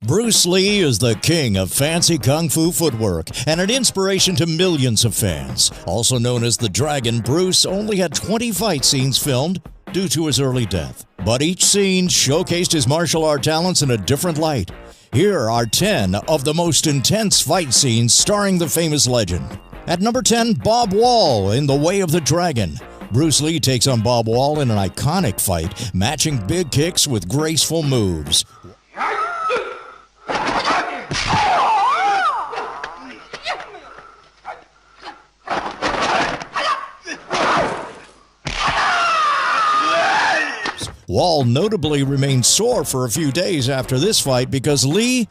Bruce Lee is the king of fancy kung fu footwork and an inspiration to millions of fans. Also known as the Dragon, Bruce only had 20 fight scenes filmed due to his early death. But each scene showcased his martial art talents in a different light. Here are 10 of the most intense fight scenes starring the famous legend. At number 10, Bob Wall in The Way of the Dragon. Bruce Lee takes on Bob Wall in an iconic fight, matching big kicks with graceful moves. Wall notably remained sore for a few days after this fight because Lee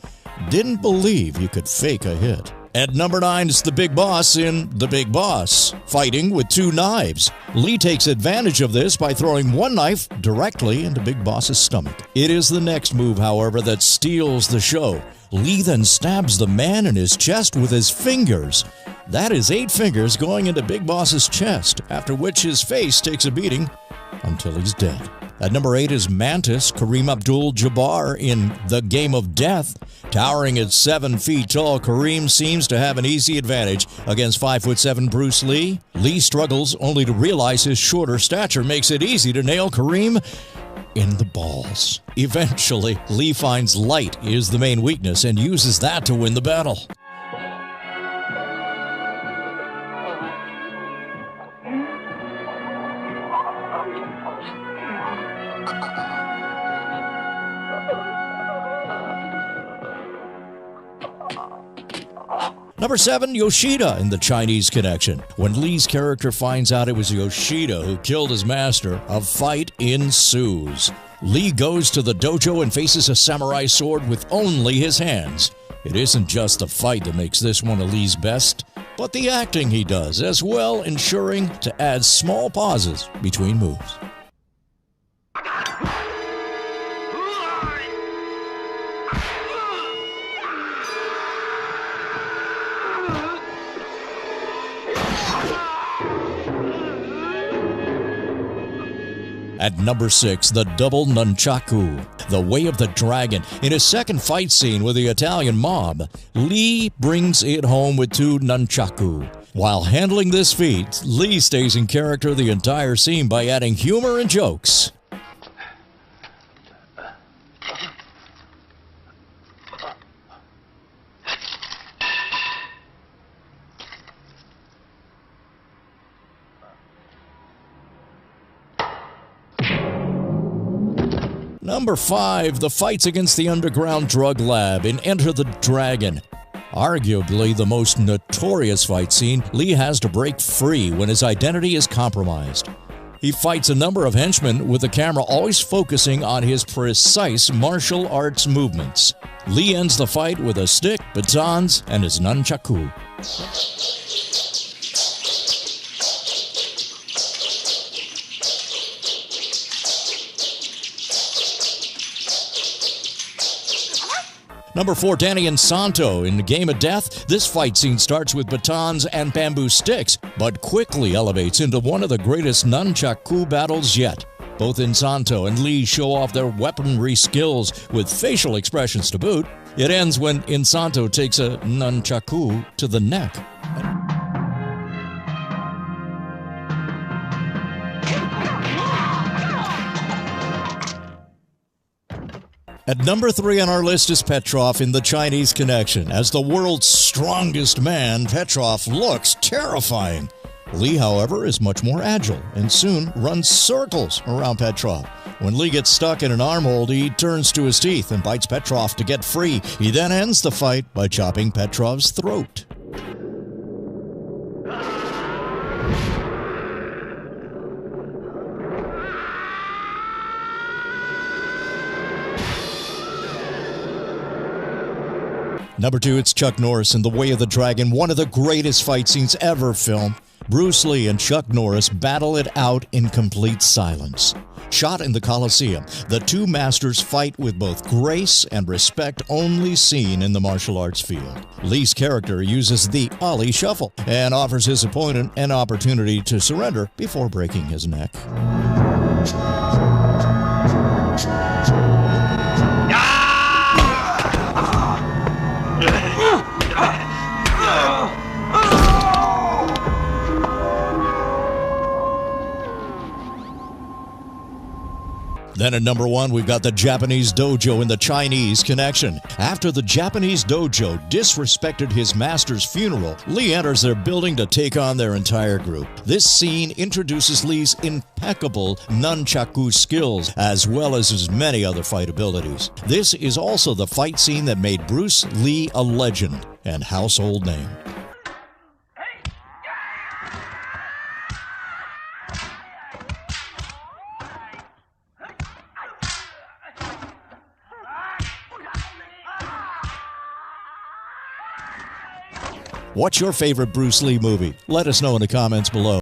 didn't believe you could fake a hit. At number 9 is the Big Boss in The Big Boss, fighting with 2 knives. Lee takes advantage of this by throwing one knife directly into Big Boss's stomach. It is the next move, however, that steals the show. Lee then stabs the man in his chest with his fingers. That is 8 fingers going into Big Boss's chest, after which his face takes a beating until he's dead. At number 8 is Mantis, Kareem Abdul-Jabbar in The Game of Death. Towering at 7 feet tall, Kareem seems to have an easy advantage against 5'7" Bruce Lee. Lee struggles only to realize his shorter stature makes it easy to nail Kareem in the balls. Eventually, Lee finds light is the main weakness and uses that to win the battle. Number 7, Yoshida in The Chinese Connection. When Lee's character finds out it was Yoshida who killed his master, a fight ensues. Lee goes to the dojo and faces a samurai sword with only his hands. It isn't just the fight that makes this one of Lee's best, but the acting he does as well, ensuring to add small pauses between moves. At number 6, the double nunchaku, The Way of the Dragon. In his second fight scene with the Italian mob, Lee brings it home with 2 nunchaku. While handling this feat, Lee stays in character the entire scene by adding humor and jokes. Number 5, the fights against the underground drug lab in Enter the Dragon. Arguably the most notorious fight scene, Lee has to break free when his identity is compromised. He fights a number of henchmen with the camera always focusing on his precise martial arts movements. Lee ends the fight with a stick, batons, and his nunchaku. Number 4, Danny and Santo in The Game of Death. This fight scene starts with batons and bamboo sticks, but quickly elevates into one of the greatest nunchaku battles yet. Both Insanto and Lee show off their weaponry skills with facial expressions to boot. It ends when Insanto takes a nunchaku to the neck. At number 3 on our list is Petrov in The Chinese Connection. As the world's strongest man, Petrov looks terrifying. Lee, however, is much more agile and soon runs circles around Petrov. When Lee gets stuck in an armhold, he turns to his teeth and bites Petrov to get free. He then ends the fight by chopping Petrov's throat. Number 2, it's Chuck Norris in The Way of the Dragon, one of the greatest fight scenes ever filmed. Bruce Lee and Chuck Norris battle it out in complete silence. Shot in the Coliseum, the 2 masters fight with both grace and respect only seen in the martial arts field. Lee's character uses the Ali Shuffle and offers his opponent an opportunity to surrender before breaking his neck. Then at number 1, we've got the Japanese dojo and the Chinese connection. After the Japanese dojo disrespected his master's funeral, Lee enters their building to take on their entire group. This scene introduces Lee's impeccable nunchaku skills, as well as his many other fight abilities. This is also the fight scene that made Bruce Lee a legend and household name. What's your favorite Bruce Lee movie? Let us know in the comments below.